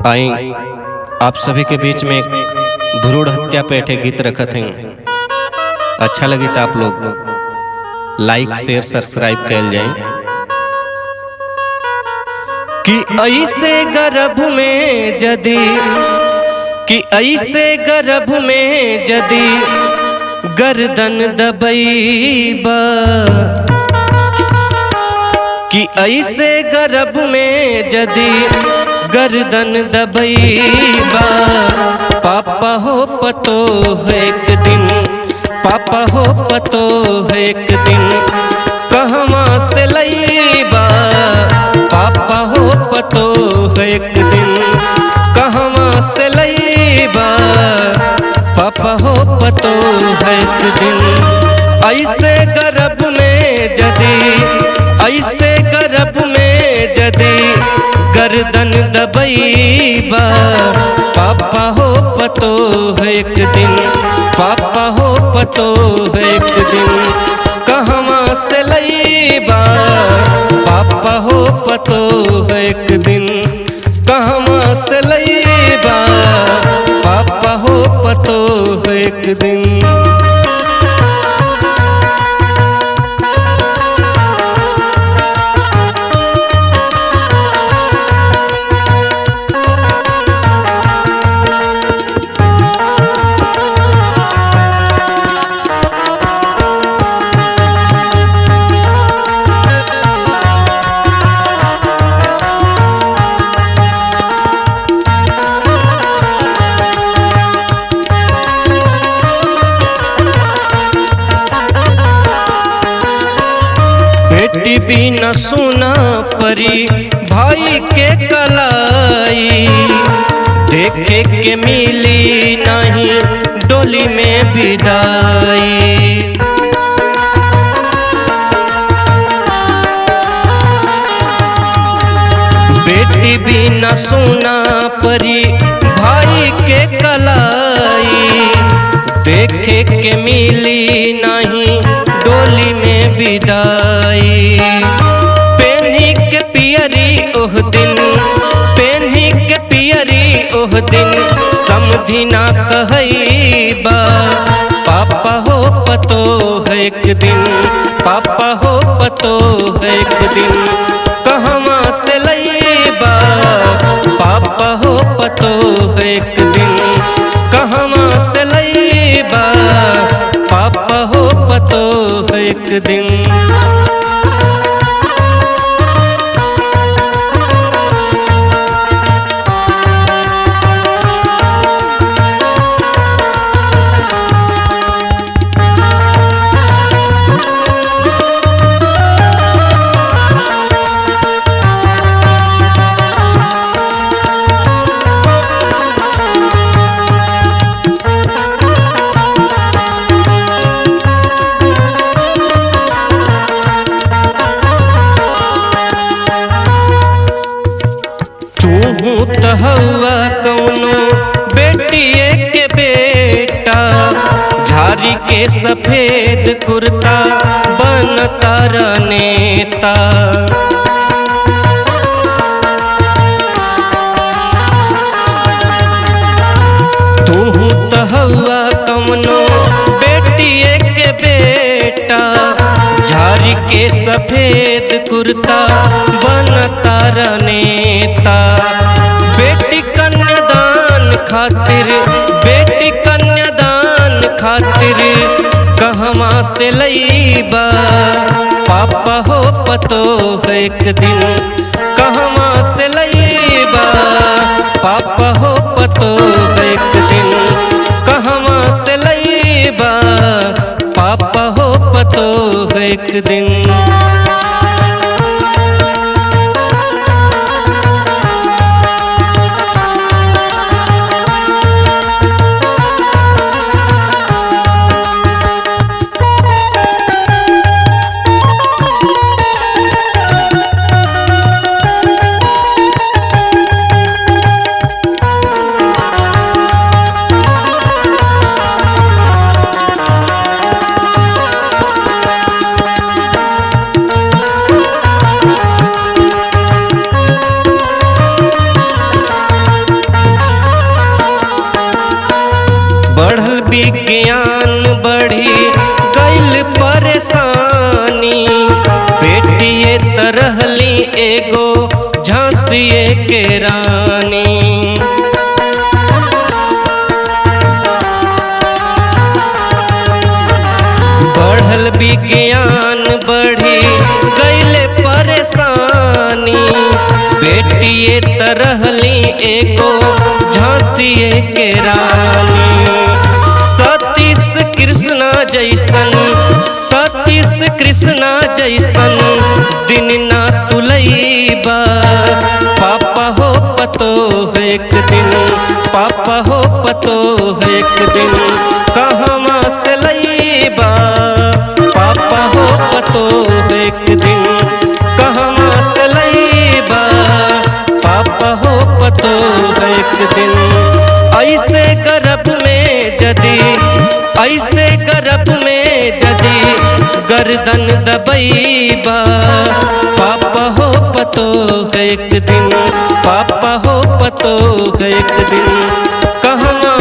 आई आप सभी के बीच में एक भ्रूण हत्या पे एक गीत रखत हैं। अच्छा लगी तो आप लोग लाइक शेयर सब्सक्राइब कर जाए। कि ऐसे गर्भ में जदी गर्भ में जदी गर्दन दबैबा, कि ऐसे गर्भ में जदी गर्दन दबैबा, पापा हो पतो है एक दिन, पापा हो पतो है एक दिन, कहवा से लैबा, पापा हो पतो है एक दिन, कहवा से लैबा, पापा हो पतो है एक दिन। ऐसे गर्भ में जदी, ऐसे गर्भ में जदी गर्दन दबैबा, पापा हो पतो है एक दिन, पापा हो पतो है एक दिन, कहवा से लैबा, पापा हो पतो है एक दिन, कहवा से लैबा, पापा हो पतो है एक दिन। बेटी बिना सुना परी भाई के कलाई, देखे के मिली नहीं डोली में विदाई। बेटी बिना सुना परी भाई के कलाई, देखे के मिली नहीं डोली में विदाई। पेन्ही के पियरी ओह दिन, पेन्ही के पियरी ओह दिन, समधी ना कहैबा, पापा हो पतो है एक दिन, पापा हो पतो है एक दिन, कहवा से लैबा, पापा हो पतो है एक दिन, कहवा से लैबा, पापा हो पतो है एक दिन। हवा कौनो बेटिए के बेटा, झारी के सफेद कुर्ता बनता नेता। तू तो हवा कौनो बेटिए के बेटा, झारी के सफेद कुर्ता बनता नेता। बेटी कन्यादान खातिर, बेटी कन्यादान खातिर, कहवा से लैबा, पापा हो पतो है एक दिन, कहवा से लैबा, पापा हो पतो है एक दिन, कहवा से लैबा, पापा हो पतो है एक दिन। एगो झांसिए के रानी। बढ़ल विज्ञान बढ़ी गईले परेशानी, बेटिए तरहली एगो झांसिए के रानी। सतीश कृष्णा जैसन, सतीश कृष्णा जैसन दिन ना तुलैबा, पापा हो पतो है एक दिन, पापा हो पतो है एक दिन, कहवा से लैबा, पापा हो पतो है एक दिन, कहवा से लैबा, पापा हो पतो है एक दिन। ऐसे गर्भ में जदी, ऐसे गर्भ में जदी गर्दन दबैबा, पापा हो पतो है एक दिन, पापा हो पतो है एक दिन, कहवा